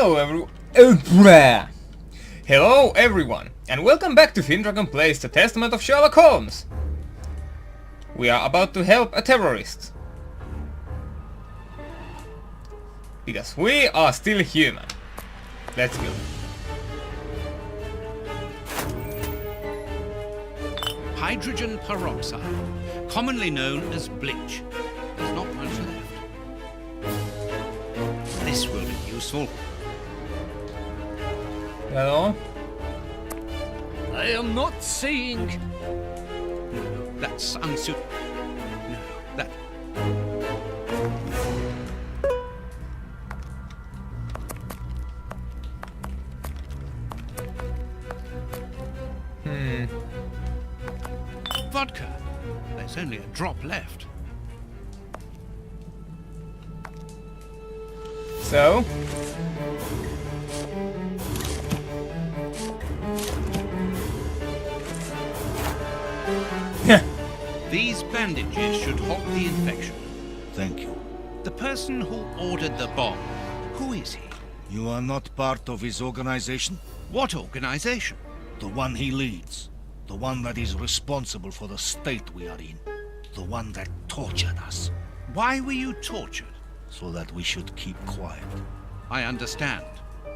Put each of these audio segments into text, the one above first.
Hello everyone, and welcome back to FinDragon Plays The Testament of Sherlock Holmes. We are about to help a terrorist. Because we are still human. Let's go. Hydrogen peroxide, commonly known as bleach. There's not much left. This will be useful. Hello? I am not saying... No, that's unsuitable. No, that... Vodka. There's only a drop left. So? These bandages should halt the infection. Thank you. The person who ordered the bomb, who is he? You are not part of his organization? What organization? The one he leads. The one that is responsible for the state we are in. The one that tortured us. Why were you tortured? So that we should keep quiet. I understand.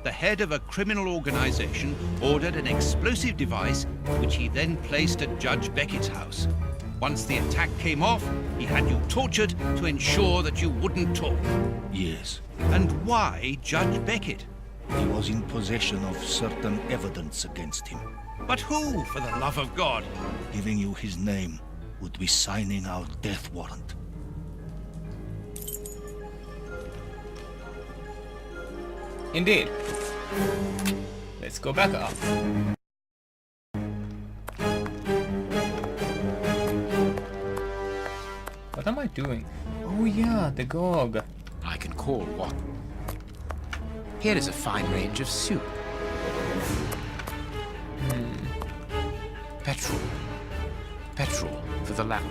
The head of a criminal organization ordered an explosive device, which he then placed at Judge Beckett's house. Once the attack came off, he had you tortured to ensure that you wouldn't talk. Yes. And why Judge Beckett? He was in possession of certain evidence against him. But who, for the love of God? Giving you his name would be signing our death warrant. Indeed. Let's go back up. What am I doing? Oh yeah, the GOG. I can call what? Here is a fine range of soup. Petrol. Petrol for the lamp.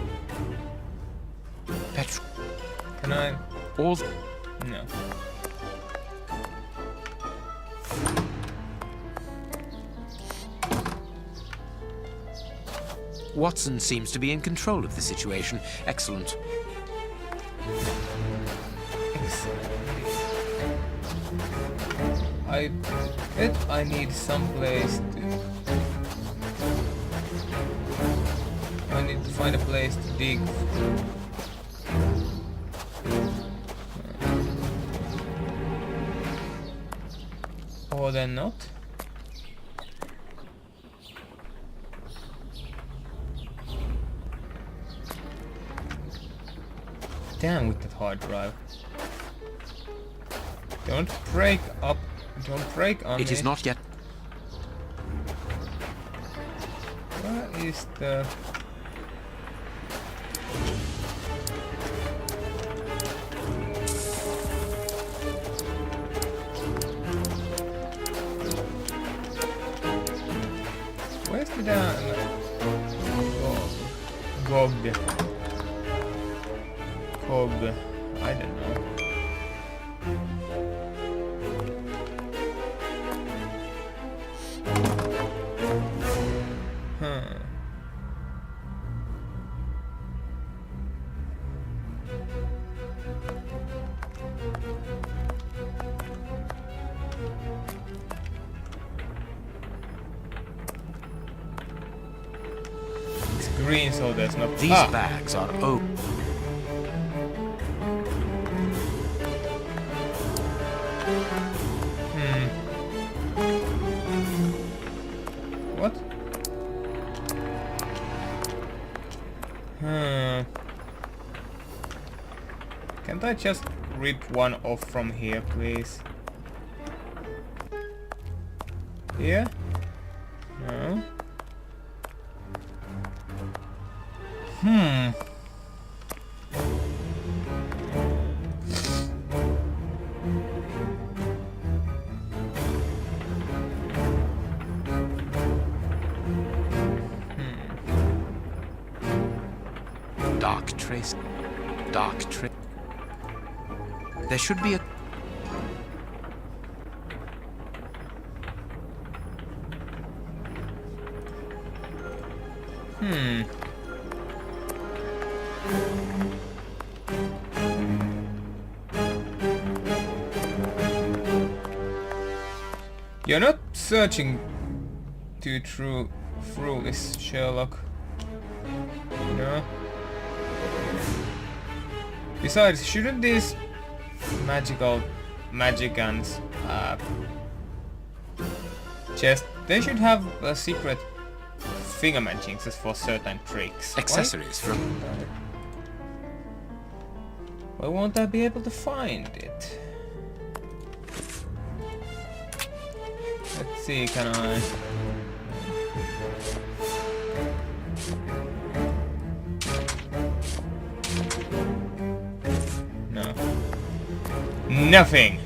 Petrol. Can I? All No. Watson seems to be in control of the situation. Excellent. I bet I need some place to... I need to find a place to dig. Or then not. Damn with that hard drive. Don't break up. Don't break on me. It is not yet. Where is the... Where's the damn... GOG. GOG. I don't know. It's green, so there's no... These bags are open. What? Can't I just rip one off from here, please? Here? No. Dark trace. Dark trace. There should be a... You're not searching too through this, Sherlock. No. Besides, shouldn't these magic guns they should have a secret finger magic just for certain tricks. Accessories from... Why won't I be able to find it? Let's see, can I... No. Nothing!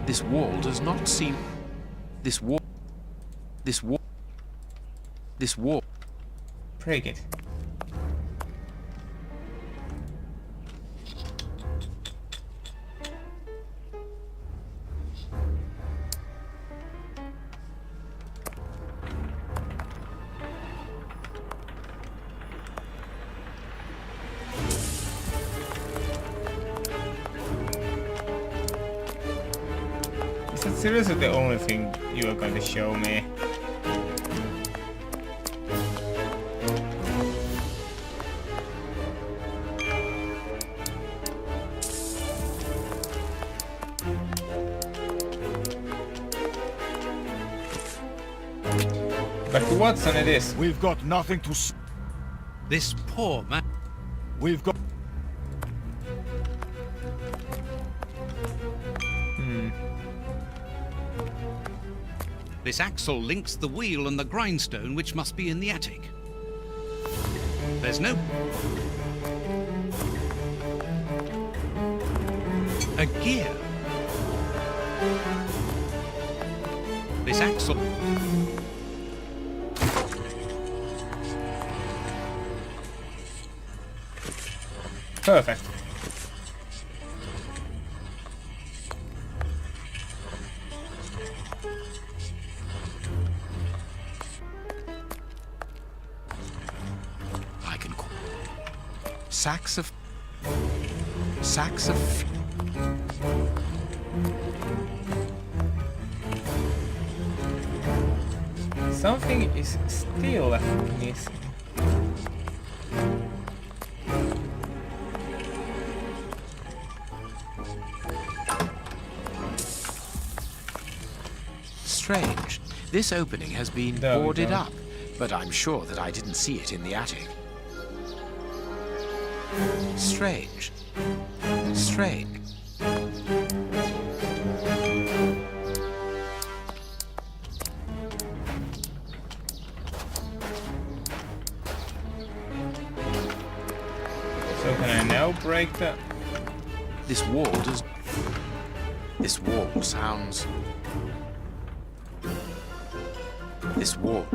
This wall does not seem... This wall... Break it. Is that seriously the only thing you are going to show me? Back to Watson it is. We've got nothing to s... This poor man. We've got... This axle links the wheel and the grindstone, which must be in the attic. There's no... A gear. This axle... Perfect. I can call... Sacks of... Something is still missing. Strange. This opening has been There we boarded go. up, but I'm sure that I didn't see it in the attic. Strange. Strange. So can I now break the... This wall does... This wall sounds... This wall...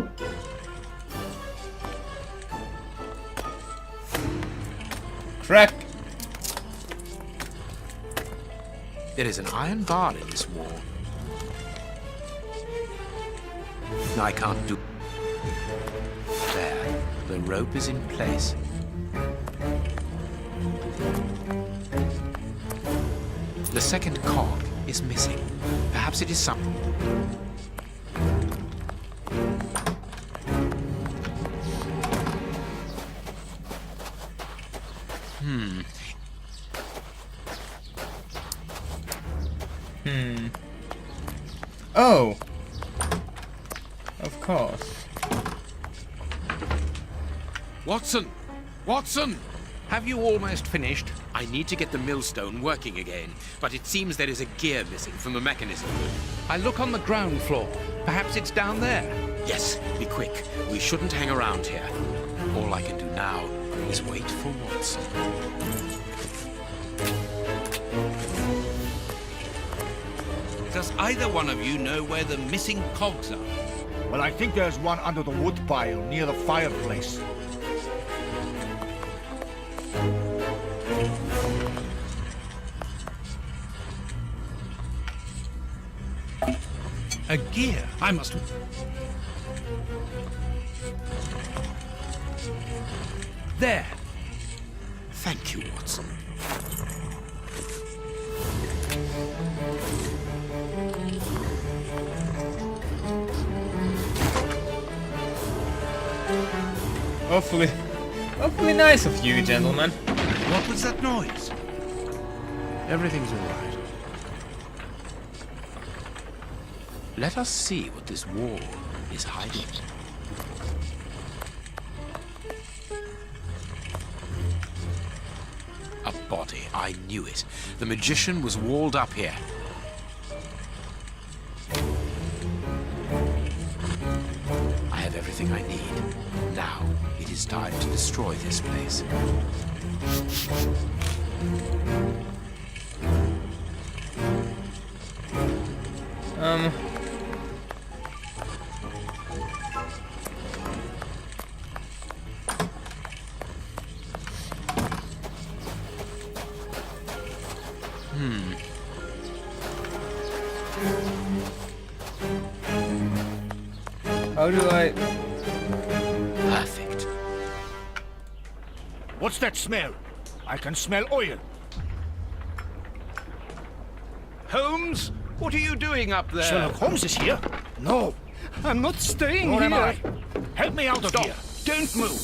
Crack! There is an iron bar in this wall. I can't do... There. The rope is in place. The second cog is missing. Perhaps it is something. Oh! Of course. Watson! Watson! Have you almost finished? I need to get the millstone working again, but it seems there is a gear missing from the mechanism. I look on the ground floor. Perhaps it's down there. Yes, be quick. We shouldn't hang around here. All I can do now is wait for Watson. Does either one of you know where the missing cogs are? Well, I think there's one under the wood pile near the fireplace. A gear. I must... There. Thank you, Watson. Hopefully nice of you, gentlemen. What was that noise? Everything's all right. Let us see what this wall is hiding. A body. I knew it. The magician was walled up here. I have everything I need. Now, it is time to destroy this place. How do I... Perfect. What's that smell? I can smell oil. Holmes, what are you doing up there? Sherlock Holmes is here? No. I'm not staying Nor here. am I. Help me out of Stop. here. Don't move.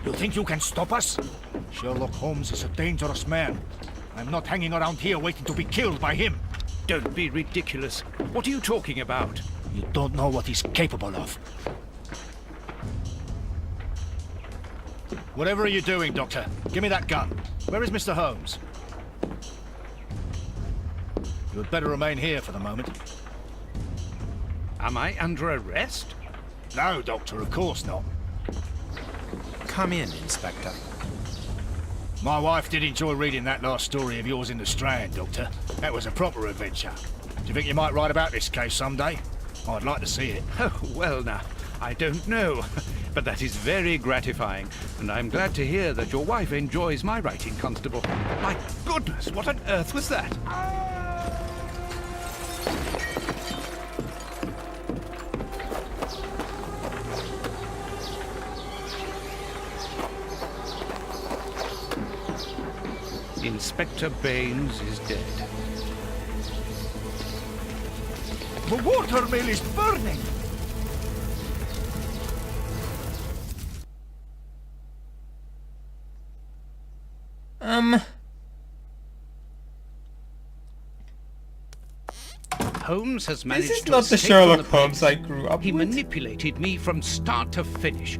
You think you can stop us? Sherlock Holmes is a dangerous man. I'm not hanging around here waiting to be killed by him. Don't be ridiculous. What are you talking about? You don't know what he's capable of. Whatever are you doing, Doctor? Give me that gun. Where is Mr. Holmes? You had better remain here for the moment. Am I under arrest? No, Doctor, of course not. Come in, Inspector. My wife did enjoy reading that last story of yours in the Strand, Doctor. That was a proper adventure. Do you think you might write about this case someday? I'd like to see it. Oh, well now, I don't know. But that is very gratifying, and I'm glad to hear that your wife enjoys my writing, Constable. My goodness, what on earth was that? Inspector Baines is dead. The watermill is burning! Holmes has managed This is to not the escape Sherlock from the Holmes place. I grew up He with. manipulated me from start to finish,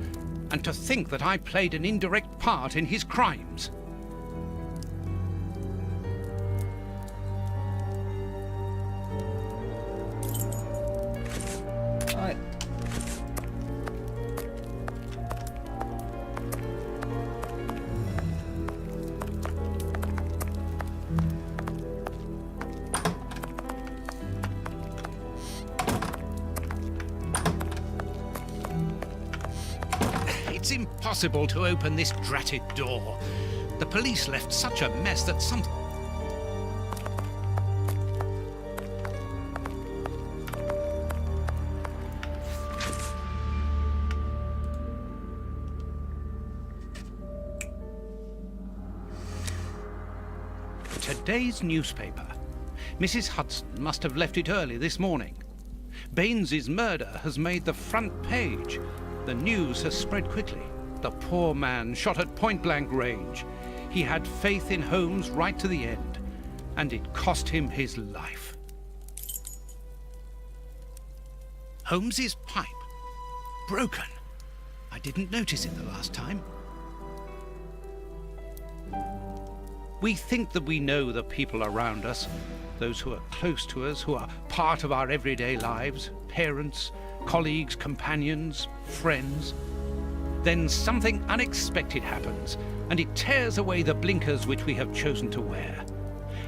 and to think that I played an indirect part in his crimes. I... It's impossible to open this dratted door. The police left such a mess that some... Today's newspaper. Mrs. Hudson must have left it early this morning. Baines's murder has made the front page. The news has spread quickly. The poor man shot at point-blank range. He had faith in Holmes right to the end, and it cost him his life. Holmes's pipe. Broken. I didn't notice it the last time. We think that we know the people around us, those who are close to us, who are part of our everyday lives, parents, colleagues, companions, friends. Then something unexpected happens, and it tears away the blinkers which we have chosen to wear.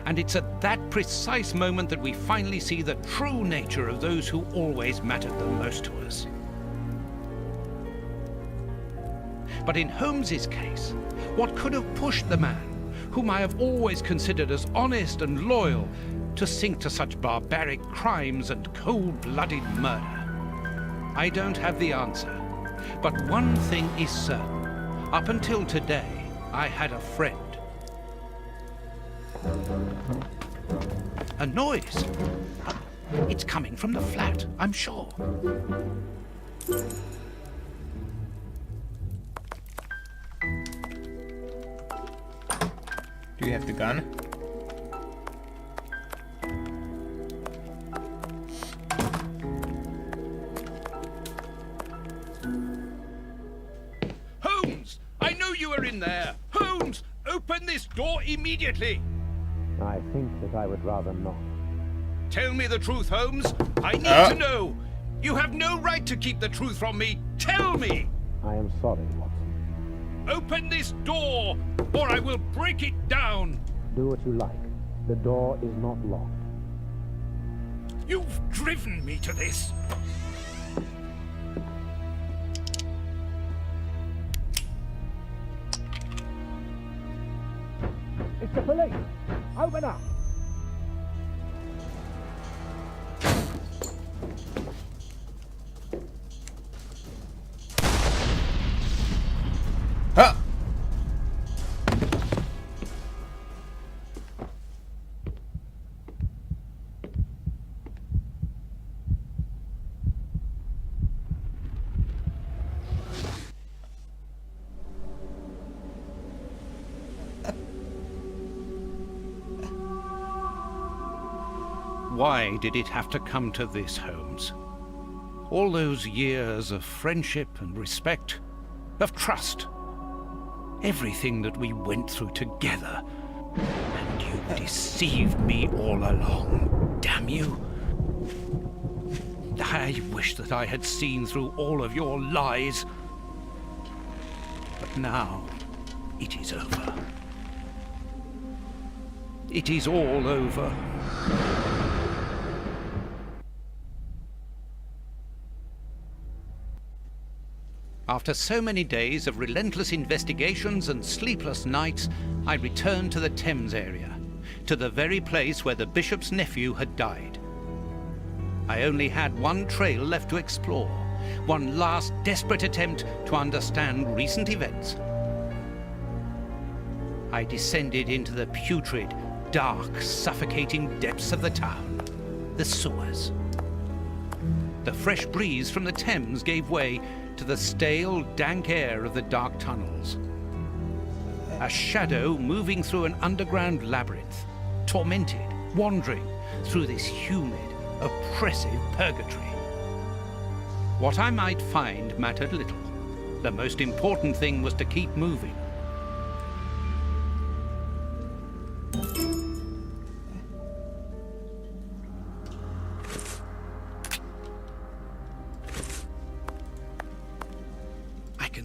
And it's at that precise moment that we finally see the true nature of those who always mattered the most to us. But in Holmes's case, what could have pushed the man whom I have always considered as honest and loyal, to sink to such barbaric crimes and cold-blooded murder? I don't have the answer, but one thing is certain. Up until today, I had a friend. A noise. It's coming from the flat, I'm sure. Do you have the gun? Holmes! I know you are in there! Holmes! Open this door immediately! I think that I would rather not. Tell me the truth, Holmes. I need to know. You have no right to keep the truth from me. Tell me! I am sorry, Watson. Open this door, or I will break it down! Do what you like. The door is not locked. You've driven me to this. It's the police! Open up! Huh! Why did it have to come to this, Holmes? All those years of friendship and respect, of trust, everything that we went through together, and you deceived me all along. Damn you! I wish that I had seen through all of your lies. But now, it is over. It is all over. After so many days of relentless investigations and sleepless nights, I returned to the Thames area, to the very place where the bishop's nephew had died. I only had one trail left to explore, one last desperate attempt to understand recent events. I descended into the putrid, dark, suffocating depths of the town, the sewers. The fresh breeze from the Thames gave way to the stale, dank air of the dark tunnels. A shadow moving through an underground labyrinth, tormented, wandering through this humid, oppressive purgatory. What I might find mattered little. The most important thing was to keep moving.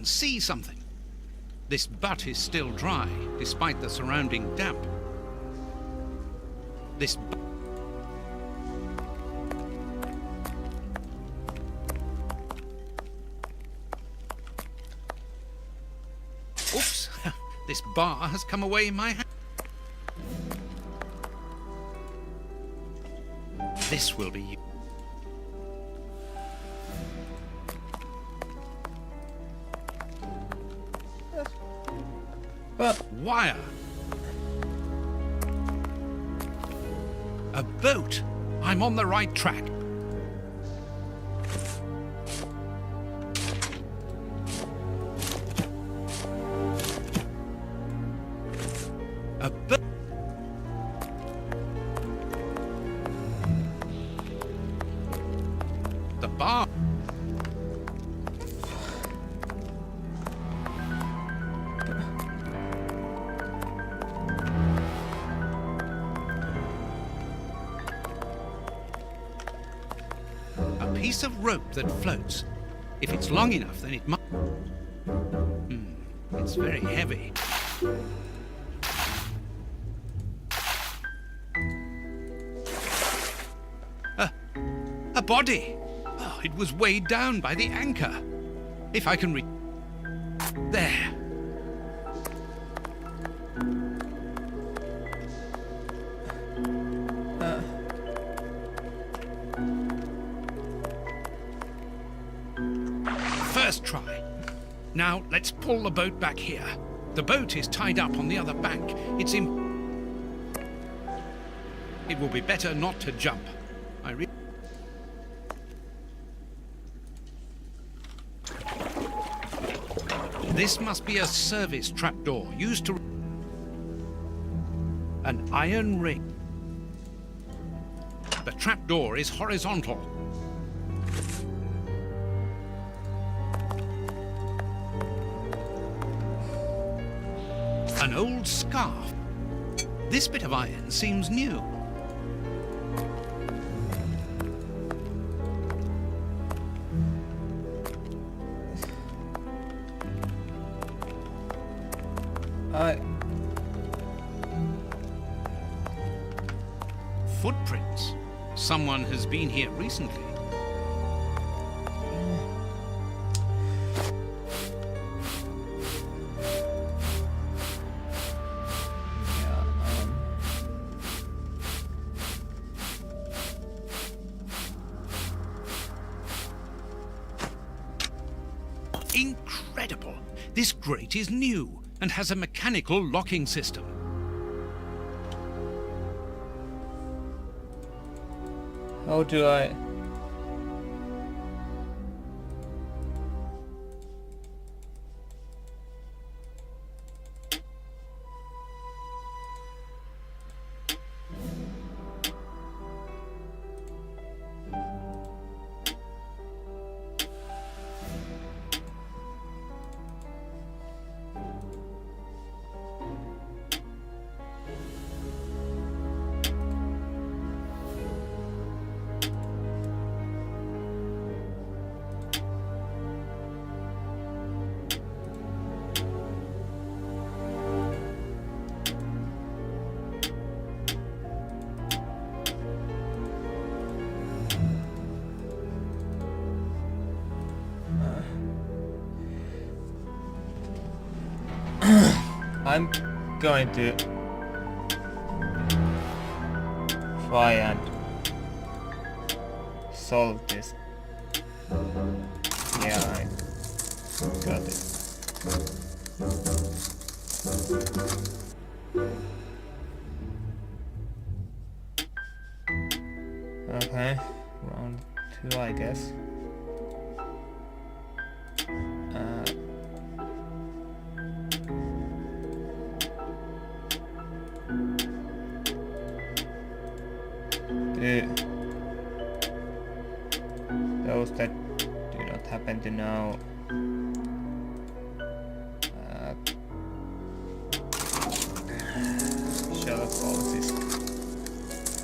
See something. This butt is still dry, despite the surrounding damp. Oops! This bar has come away in my hand. This will be... But wire. A boat. I'm on the right track. A boat. The bar. Piece of rope that floats. If it's long enough, then it might... It's very heavy. A body! Oh, it was weighed down by the anchor. If I can There. try. Now, let's pull the boat back here. The boat is tied up on the other bank. It will be better not to jump. This must be a service trapdoor used to... An iron ring. The trapdoor is horizontal. An old scarf. This bit of iron seems new. Footprints. Someone has been here recently. Incredible! This grate is new and has a mechanical locking system. How do I... I'm going to try and solve this. Yeah, I got it. Okay, round 2, I guess. Those that do not happen to know, Sherlock Holmes is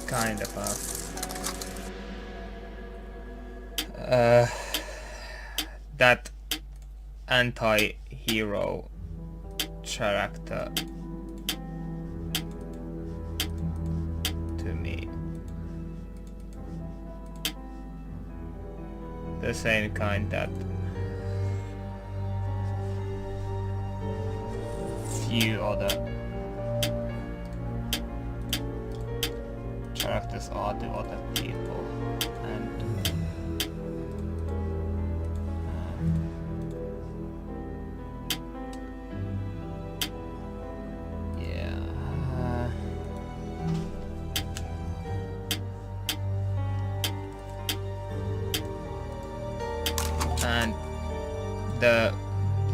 kind of a that anti-hero character to me. The same kind that few other characters are to other people, and and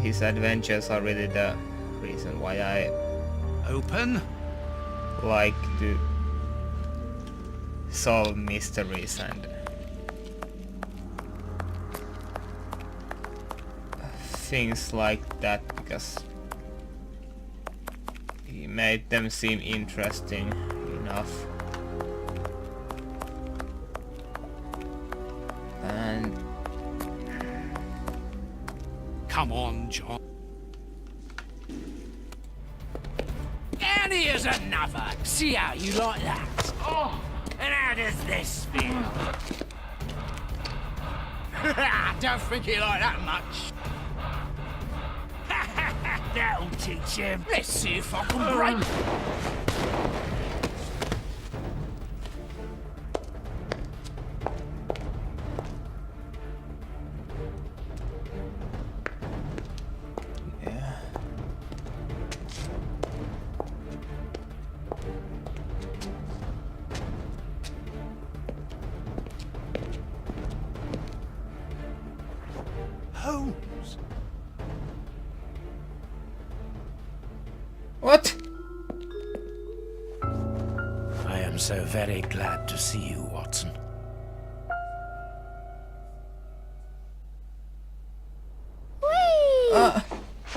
his adventures are really the reason why I Open. like to solve mysteries and things like that, because he made them seem interesting enough. And Come on, John. And here's another. See how you like that? Oh, and how does this feel? Don't think he like that much. That'll teach him. Let's see if I can break. What? I am so very glad to see you, Watson. Whee!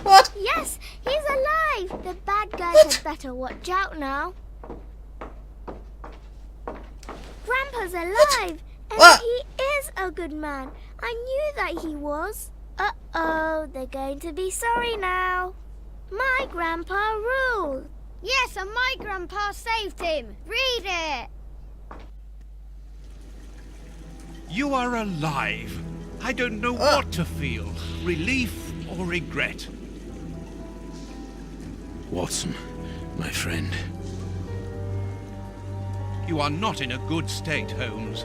What? Yes, he's alive! The bad guys had better watch out now. Grandpa's alive! And What? he is a good man. I knew that he was. Uh-oh, they're going to be sorry now. My grandpa ruled. Yes, and my grandpa saved him. Read it. You are alive. I don't know what to feel. Relief or regret. Watson, my friend. You are not in a good state, Holmes.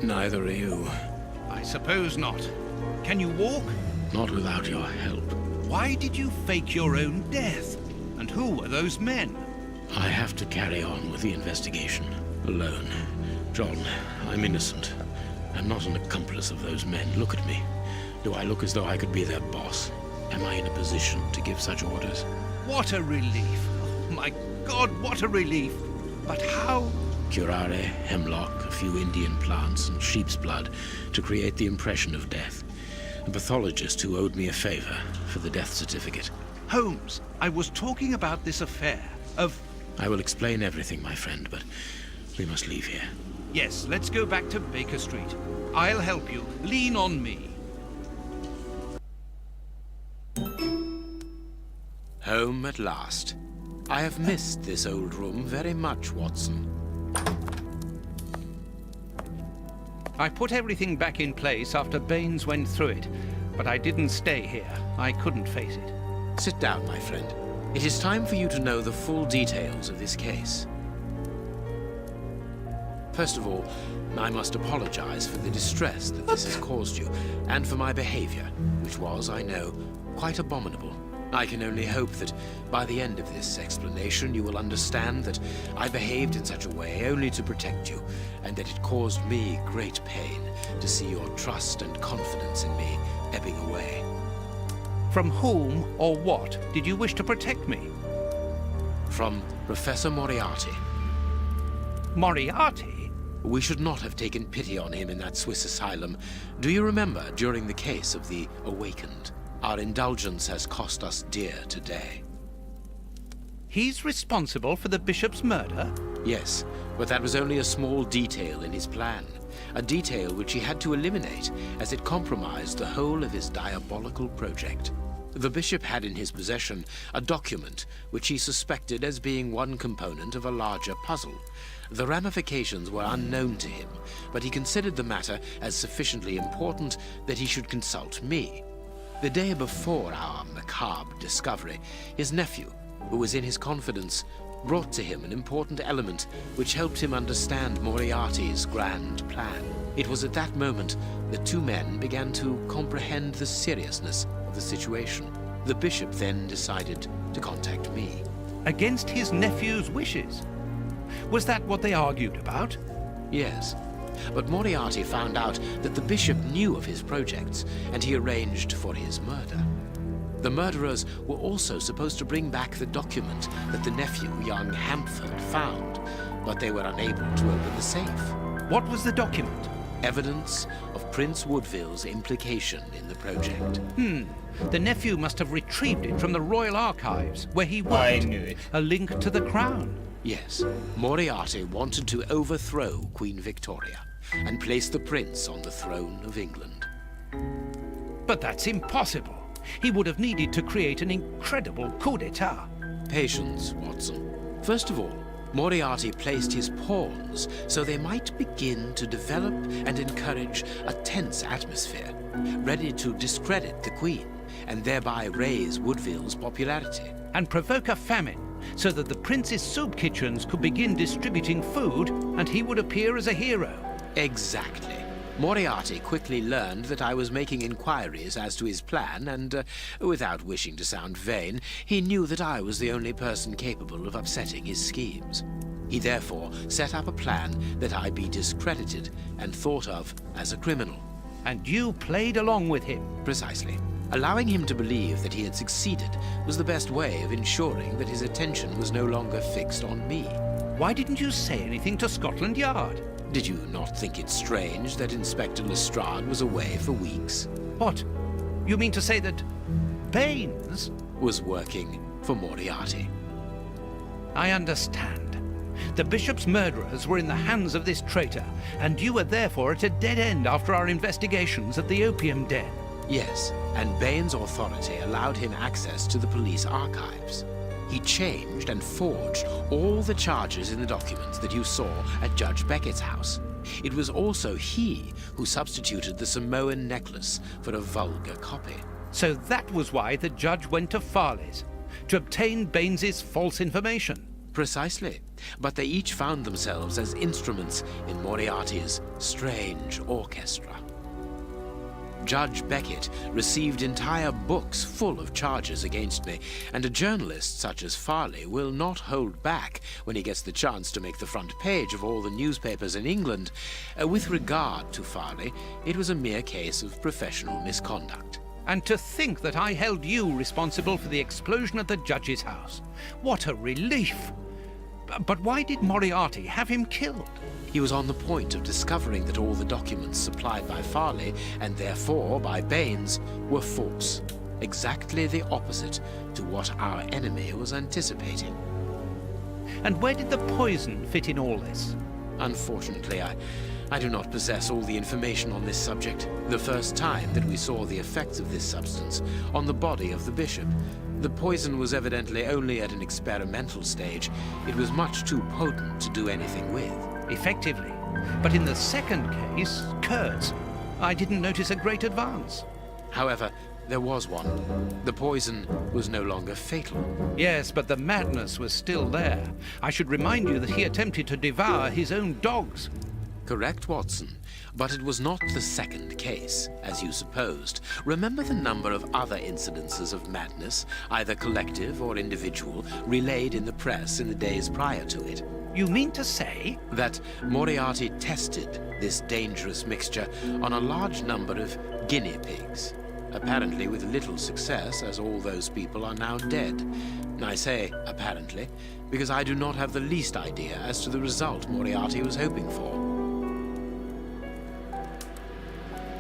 Neither are you. I suppose not. Can you walk? Not without your help. Why did you fake your own death? And who were those men? I have to carry on with the investigation. Alone. John, I'm innocent. I'm not an accomplice of those men. Look at me. Do I look as though I could be their boss? Am I in a position to give such orders? What a relief. Oh my God, what a relief. But how? Curare, hemlock, a few Indian plants, and sheep's blood to create the impression of death. A pathologist who owed me a favor for the death certificate. Holmes, I was talking about this affair of... I will explain everything, my friend, but we must leave here. Yes, let's go back to Baker Street. I'll help you. Lean on me. Home at last. I have missed this old room very much, Watson. I put everything back in place after Baines went through it, but I didn't stay here. I couldn't face it. Sit down, my friend. It is time for you to know the full details of this case. First of all, I must apologize for the distress that this has caused you, and for my behavior, which was, I know, quite abominable. I can only hope that by the end of this explanation you will understand that I behaved in such a way only to protect you, and that it caused me great pain to see your trust and confidence in me ebbing away. From whom or what did you wish to protect me? From Professor Moriarty. Moriarty? We should not have taken pity on him in that Swiss asylum. Do you remember during the case of the Awakened? Our indulgence has cost us dear today. He's responsible for the bishop's murder? Yes, but that was only a small detail in his plan. A detail which he had to eliminate as it compromised the whole of his diabolical project. The bishop had in his possession a document which he suspected as being one component of a larger puzzle. The ramifications were unknown to him, but he considered the matter as sufficiently important that he should consult me. The day before our macabre discovery, his nephew, who was in his confidence, brought to him an important element which helped him understand Moriarty's grand plan. It was at that moment that two men began to comprehend the seriousness of the situation. The bishop then decided to contact me. Against his nephew's wishes? Was that what they argued about? Yes. But Moriarty found out that the bishop knew of his projects, and he arranged for his murder. The murderers were also supposed to bring back the document that the nephew, young Hampford, found, but they were unable to open the safe. What was the document? Evidence of Prince Woodville's implication in the project. The nephew must have retrieved it from the Royal Archives, where he worked. I knew it. A link to the crown. Yes, Moriarty wanted to overthrow Queen Victoria and place the prince on the throne of England. But that's impossible. He would have needed to create an incredible coup d'etat. Patience, Watson. First of all, Moriarty placed his pawns so they might begin to develop and encourage a tense atmosphere, ready to discredit the Queen and thereby raise Woodville's popularity. And provoke a famine, so that the prince's soup kitchens could begin distributing food and he would appear as a hero. Exactly. Moriarty quickly learned that I was making inquiries as to his plan, and without wishing to sound vain, he knew that I was the only person capable of upsetting his schemes. He therefore set up a plan that I be discredited and thought of as a criminal. And you played along with him. Precisely. Allowing him to believe that he had succeeded was the best way of ensuring that his attention was no longer fixed on me. Why didn't you say anything to Scotland Yard? Did you not think it strange that Inspector Lestrade was away for weeks? What? You mean to say that Baines? Was working for Moriarty. I understand. The bishop's murderers were in the hands of this traitor, and you were therefore at a dead end after our investigations at the opium den. Yes, and Baines' authority allowed him access to the police archives. He changed and forged all the charges in the documents that you saw at Judge Beckett's house. It was also he who substituted the Samoan necklace for a vulgar copy. So that was why the judge went to Farley's, to obtain Baines's false information. Precisely, but they each found themselves as instruments in Moriarty's strange orchestra. Judge Beckett received entire books full of charges against me, and a journalist such as Farley will not hold back when he gets the chance to make the front page of all the newspapers in England. With regard to Farley, it was a mere case of professional misconduct. And to think that I held you responsible for the explosion at the judge's house. What a relief! But why did Moriarty have him killed? He was on the point of discovering that all the documents supplied by Farley, and therefore by Baines, were false. Exactly the opposite to what our enemy was anticipating. And where did the poison fit in all this? Unfortunately, I do not possess all the information on this subject. The first time that we saw the effects of this substance on the body of the bishop, the poison was evidently only at an experimental stage. It was much too potent to do anything with. Effectively. But in the second case, Kurtz, I didn't notice a great advance. However, there was one. The poison was no longer fatal. Yes, but the madness was still there. I should remind you that he attempted to devour his own dogs. Correct, Watson. But it was not the second case, as you supposed. Remember the number of other incidences of madness, either collective or individual, relayed in the press in the days prior to it? You mean to say? That Moriarty tested this dangerous mixture on a large number of guinea pigs. Apparently with little success, as all those people are now dead. I say apparently, because I do not have the least idea as to the result Moriarty was hoping for.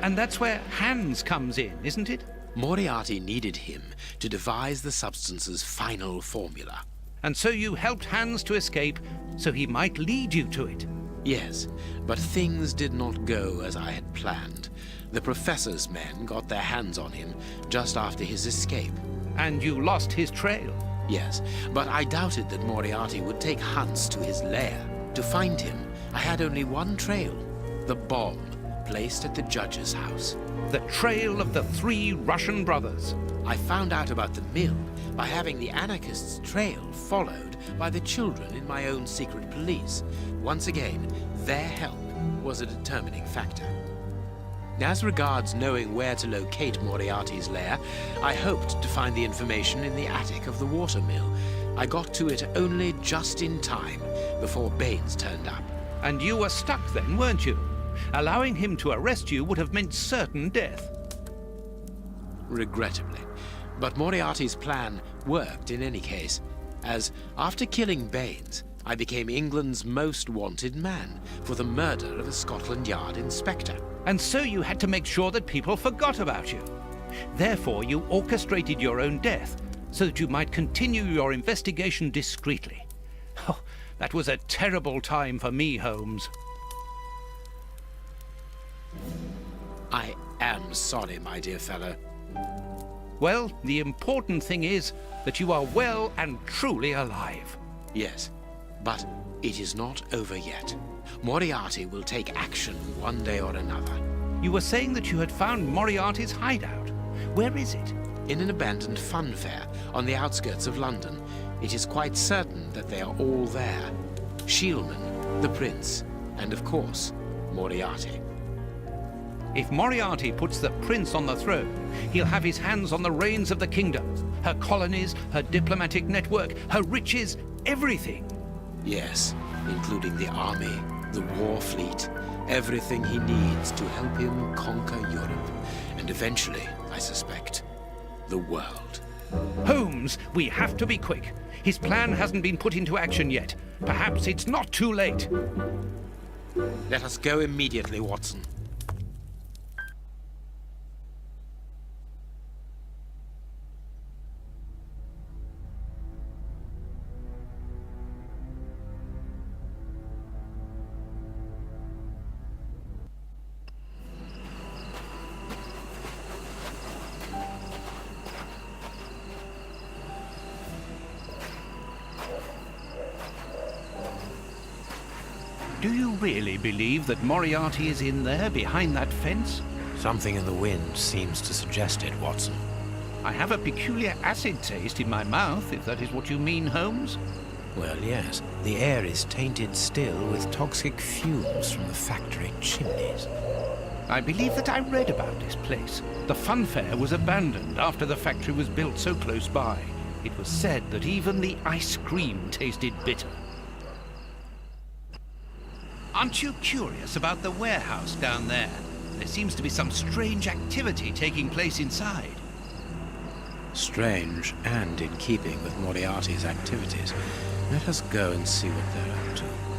And that's where Hans comes in, isn't it? Moriarty needed him to devise the substance's final formula. And so you helped Hans to escape, so he might lead you to it. Yes, but things did not go as I had planned. The professor's men got their hands on him just after his escape. And you lost his trail. Yes, but I doubted that Moriarty would take Hans to his lair. To find him, I had only one trail, the bomb placed at the judge's house. The trail of the 3 Russian brothers. I found out about the mill by having the anarchists' trail followed by the children in my own secret police. Once again, their help was a determining factor. As regards knowing where to locate Moriarty's lair, I hoped to find the information in the attic of the watermill. I got to it only just in time before Baines turned up. And you were stuck then, weren't you? Allowing him to arrest you would have meant certain death. Regrettably. But Moriarty's plan worked in any case, as after killing Baines, I became England's most wanted man for the murder of a Scotland Yard inspector. And so you had to make sure that people forgot about you. Therefore, you orchestrated your own death so that you might continue your investigation discreetly. Oh, that was a terrible time for me, Holmes. I am sorry, my dear fellow. Well, the important thing is that you are well and truly alive. Yes, but it is not over yet. Moriarty will take action one day or another. You were saying that you had found Moriarty's hideout. Where is it? In an abandoned fun fair on the outskirts of London. It is quite certain that they are all there. Shielman, the prince, and of course, Moriarty. If Moriarty puts the prince on the throne, he'll have his hands on the reins of the kingdom, her colonies, her diplomatic network, her riches, everything. Yes, including the army, the war fleet, everything he needs to help him conquer Europe, and eventually, I suspect, the world. Holmes, we have to be quick. His plan hasn't been put into action yet. Perhaps it's not too late. Let us go immediately, Watson. Do you really believe that Moriarty is in there behind that fence? Something in the wind seems to suggest it, Watson. I have a peculiar acid taste in my mouth, if that is what you mean, Holmes. Well, yes. The air is tainted still with toxic fumes from the factory chimneys. I believe that I read about this place. The funfair was abandoned after the factory was built so close by. It was said that even the ice cream tasted bitter. Aren't you curious about the warehouse down there? There seems to be some strange activity taking place inside. Strange and in keeping with Moriarty's activities. Let us go and see what they're up to.